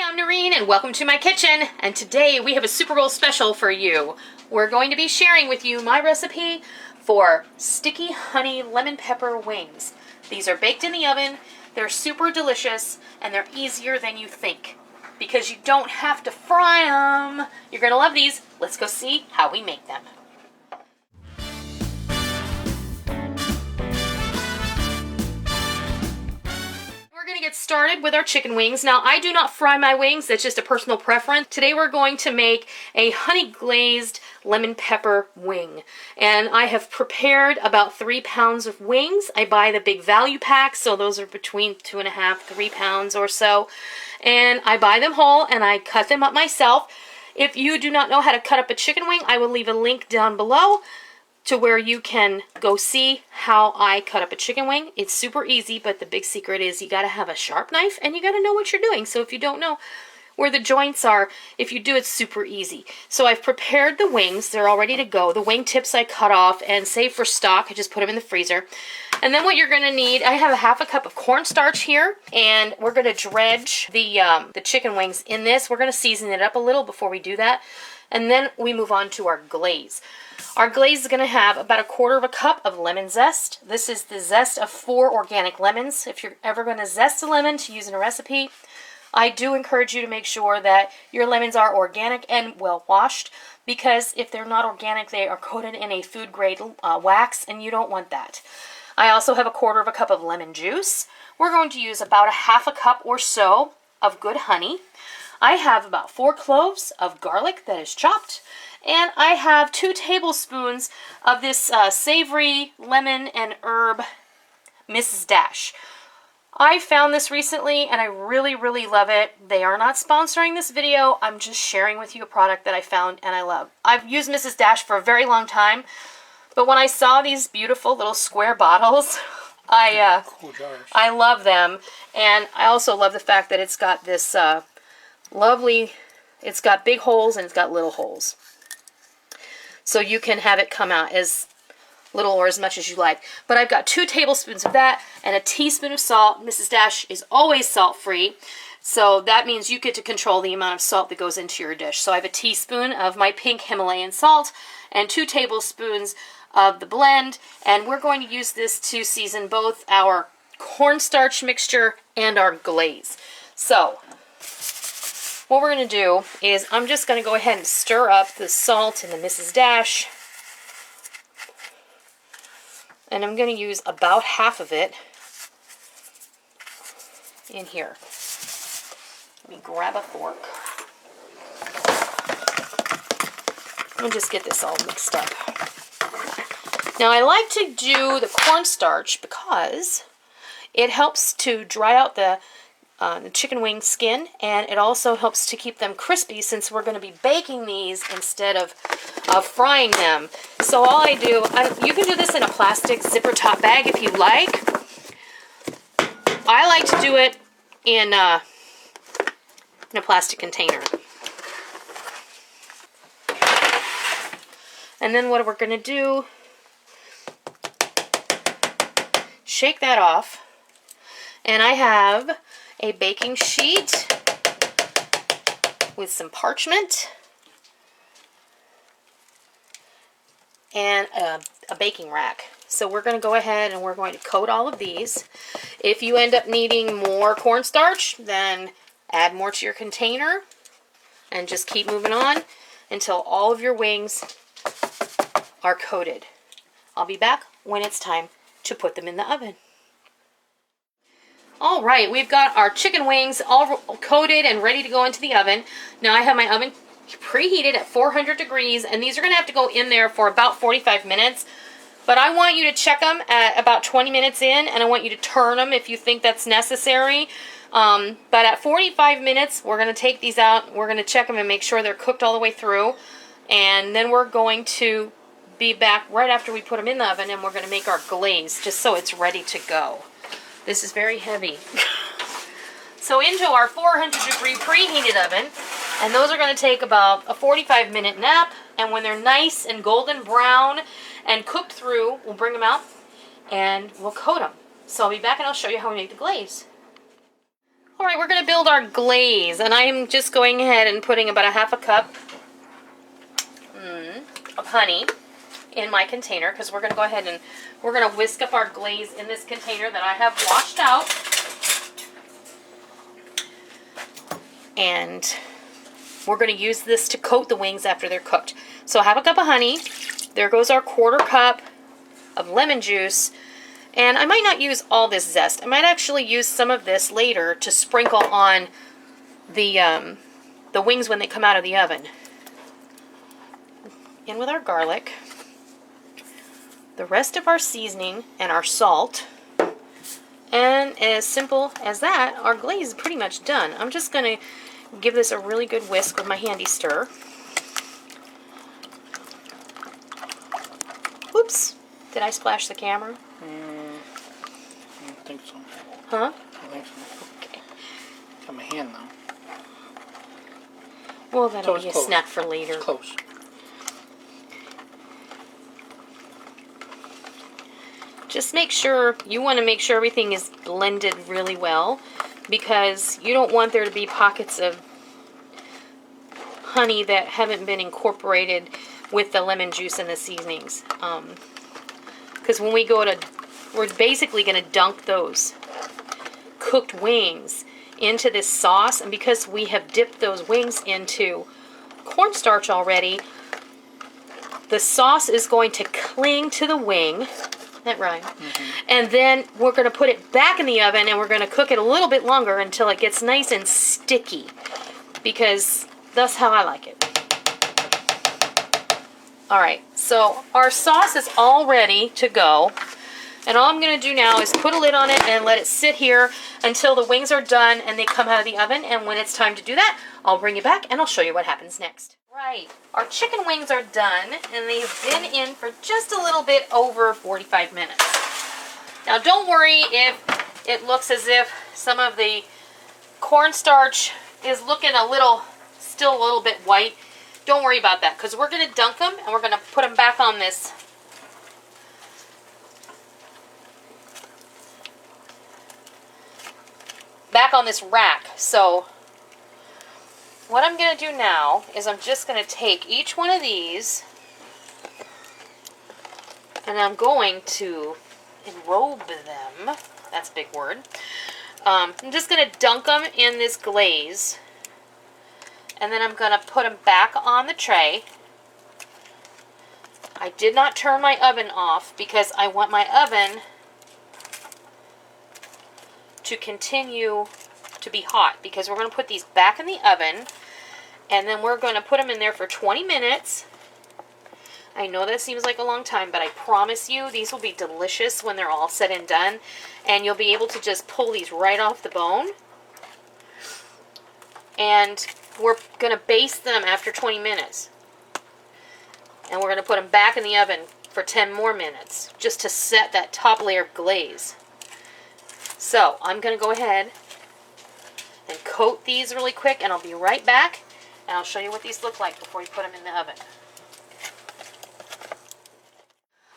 I'm Noreen and welcome to my kitchen, and today we have a Super Bowl special for you. We're going to be sharing with you my recipe for sticky honey lemon pepper wings. These are baked in the oven, they're super delicious, and they're easier than you think because you don't have to fry them. You're going to love these. Let's go see how we make them. Get started with our chicken wings. Now, I do not fry my wings. That's just a personal preference. Today we're going to make a honey glazed lemon pepper wing, and I have prepared about 3 pounds of wings. I buy the big value packs, so those are between 2.5 to 3 pounds or so, and I buy them whole and I cut them up myself. If you do not know how to cut up a chicken wing, I will leave a link down below to where you can go see how I cut up a chicken wing. It's super easy, but the big secret is you got to have a sharp knife and you got to know what you're doing. So if you don't know where the joints are, if you do, it's super easy. So I've prepared the wings. They're all ready to go. The wing tips I cut off and save for stock. I just put them in the freezer. And then what you're going to need, I have a half a cup of cornstarch here, and we're going to dredge the chicken wings in this. We're going to season it up a little before we do that. And then we move on to our glaze. Our glaze is going to have about 1/4 cup of lemon zest. This is the zest of 4 organic lemons. If you're ever going to zest a lemon to use in a recipe, I do encourage you to make sure that your lemons are organic and well washed, because if they're not organic, they are coated in a food grade wax, and you don't want that. I also have 1/4 cup of lemon juice. We're going to use about 1/2 cup or so of good honey. I have about 4 cloves of garlic that is chopped, and I have 2 tablespoons of this savory lemon and herb Mrs. Dash. I found this recently and I really, really love it. They are not sponsoring this video. I'm just sharing with you a product that I found and I love. I've used Mrs. Dash for a very long time, but when I saw these beautiful little square bottles, I love them. And I also love the fact that it's got this lovely, it's got big holes and it's got little holes. So you can have it come out as little or as much as you like. But I've got 2 tablespoons of that and a teaspoon of salt. Mrs. Dash is always salt-free, so that means you get to control the amount of salt that goes into your dish. So I have a teaspoon of my pink Himalayan salt and 2 tablespoons of the blend, and we're going to use this to season both our cornstarch mixture and our glaze. So what we're going to do is I'm just going to go ahead and stir up the salt and the Mrs. Dash. And I'm going to use about half of it in here. Let me grab a fork. And just get this all mixed up. Now I like to do the cornstarch because it helps to dry out the chicken wing skin, and it also helps to keep them crispy since we're going to be baking these instead of frying them. So all I do, you can do this in a plastic zipper top bag if you like. I like to do it in a plastic container. And then what we're going to do, shake that off, and I have a baking sheet with some parchment and a baking rack. So we're going to go ahead and we're going to coat all of these. If you end up needing more cornstarch, then add more to your container and just keep moving on until all of your wings are coated. I'll be back when it's time to put them in the oven. All right, we've got our chicken wings all coated and ready to go into the oven. Now I have my oven preheated at 400 degrees, and these are going to have to go in there for about 45 minutes. But I want you to check them at about 20 minutes in, and I want you to turn them if you think that's necessary. But at 45 minutes, we're going to take these out. We're going to check them and make sure they're cooked all the way through. And then we're going to be back right after we put them in the oven, and we're going to make our glaze just so it's ready to go. This is very heavy. So into our 400 degree preheated oven, and those are going to take about a 45-minute nap, and when they're nice and golden brown and cooked through, we'll bring them out and we'll coat them. So I'll be back and I'll show you how we make the glaze. All right, we're going to build our glaze, and I'm just going ahead and putting about a half a cup of honey in my container, because we're going to go ahead and we're going to whisk up our glaze in this container that I have washed out. And we're going to use this to coat the wings after they're cooked. So half a cup of honey. There goes our quarter cup of lemon juice. And I might not use all this zest. I might actually use some of this later to sprinkle on the wings when they come out of the oven. In with our garlic. The rest of our seasoning and our salt. And as simple as that, our glaze is pretty much done. I'm just going to give this a really good whisk with my handy stir. Oops. Did I splash the camera? I don't think so. Huh? I think so. Okay. Got my hand now. Well, that'll be a close. snack for later. It's close. Just make sure, you want to make sure everything is blended really well, because you don't want there to be pockets of honey that haven't been incorporated with the lemon juice and the seasonings. Because when we're basically going to dunk those cooked wings into this sauce, and because we have dipped those wings into cornstarch already, the sauce is going to cling to the wing. That rhyme. And then we're going to put it back in the oven, and we're going to cook it a little bit longer until it gets nice and sticky, because that's how I like it. Alright, so our sauce is all ready to go, and all I'm going to do now is put a lid on it and let it sit here until the wings are done and they come out of the oven, and when it's time to do that, I'll bring you back and I'll show you what happens next. Right, our chicken wings are done, and they've been in for just a little bit over 45 minutes. Now don't worry if it looks as if some of the cornstarch is looking still a little bit white. Don't worry about that, because we're going to dunk them and we're going to put them back on this rack. So what I'm going to do now is I'm just going to take each one of these and I'm going to enrobe them. That's a big word. I'm just going to dunk them in this glaze, and then I'm going to put them back on the tray. I did not turn my oven off because I want my oven to continue to be hot, because we're going to put these back in the oven, and then we're going to put them in there for 20 minutes. I know that seems like a long time, but I promise you these will be delicious when they're all said and done, and you'll be able to just pull these right off the bone. And we're going to baste them after 20 minutes. And we're going to put them back in the oven for 10 more minutes, just to set that top layer of glaze. So I'm going to go ahead and coat these really quick, and I'll be right back, and I'll show you what these look like before you put them in the oven.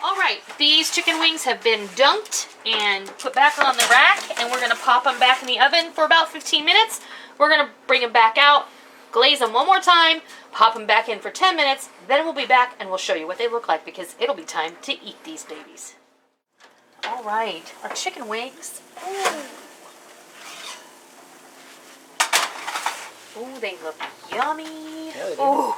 Alright, these chicken wings have been dunked and put back on the rack, and we're going to pop them back in the oven for about 15 minutes. We're going to bring them back out, glaze them one more time, pop them back in for 10 minutes, then we'll be back and we'll show you what they look like, because it'll be time to eat these babies. Alright, our chicken wings. Ooh, they look yummy. Yeah, they do. Ooh,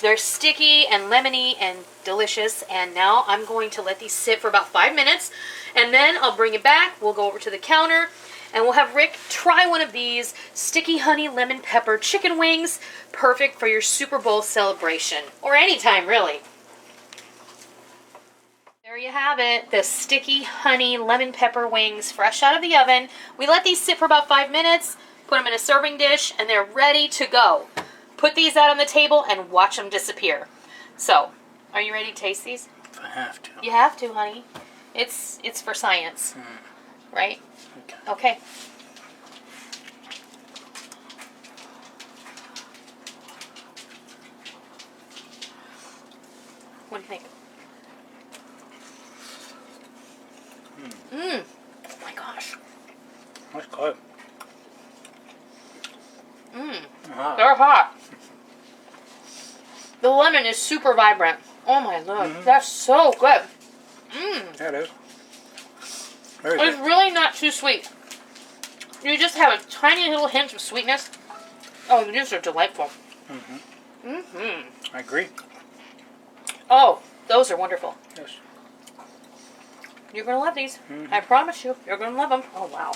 they're sticky and lemony and delicious. And now I'm going to let these sit for about 5 minutes, and then I'll bring it back. We'll go over to the counter, and we'll have Rick try one of these sticky honey lemon pepper chicken wings. Perfect for your Super Bowl celebration, or anytime really. There you have it, the sticky honey lemon pepper wings, fresh out of the oven. We let these sit for about 5 minutes, put them in a serving dish, and they're ready to go. Put these out on the table and watch them disappear. So, are you ready to taste these? If I have to. You have to, honey. It's for science, right? Okay. Okay. What do you think? Oh my gosh. That's good. hot. They're hot. The lemon is super vibrant. Oh my lord, that's so good. Mmm. That is. Very It's good. really not too sweet. You just have a tiny little hint of sweetness. Oh, these are delightful. I agree. Oh, those are wonderful. Yes. You're going to love these. I promise you. You're going to love them. Oh, wow.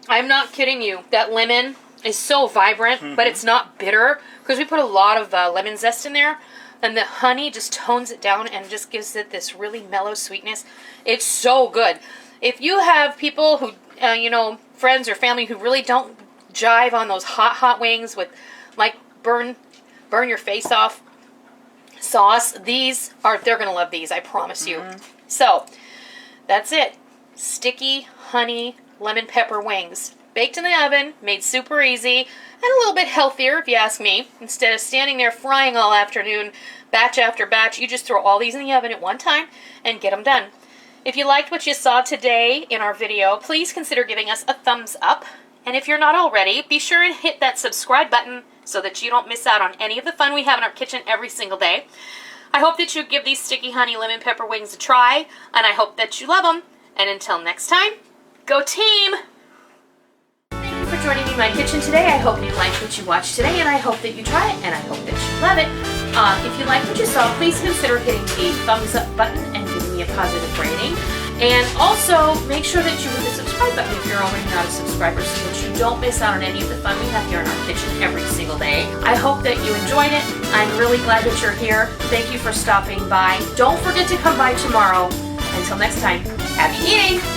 I'm not kidding you. That lemon is so vibrant, but it's not bitter because we put a lot of lemon zest in there. And the honey just tones it down and just gives it this really mellow sweetness. It's so good. If you have people who, you know, friends or family who really don't jive on those hot wings with, like, burn your face off sauce, they're going to love these, I promise you. So, that's it. Sticky honey lemon pepper wings. Baked in the oven, made super easy, and a little bit healthier if you ask me. Instead of standing there frying all afternoon, batch after batch, you just throw all these in the oven at one time and get them done. If you liked what you saw today in our video, please consider giving us a thumbs up. And if you're not already, be sure and hit that subscribe button so that you don't miss out on any of the fun we have in our kitchen every single day. I hope that you give these sticky honey lemon pepper wings a try, and I hope that you love them. And until next time, go team! Thank you for joining me in my kitchen today. I hope you liked what you watched today, and I hope that you try it, and I hope that you love it. If you liked what you saw, please consider hitting the thumbs up button and giving me a positive rating. And also, make sure that you hit the subscribe button if you're already not a subscriber so that you don't miss out on any of the fun we have here in our kitchen every single day. I hope that you enjoyed it. I'm really glad that you're here. Thank you for stopping by. Don't forget to come by tomorrow. Until next time, happy eating!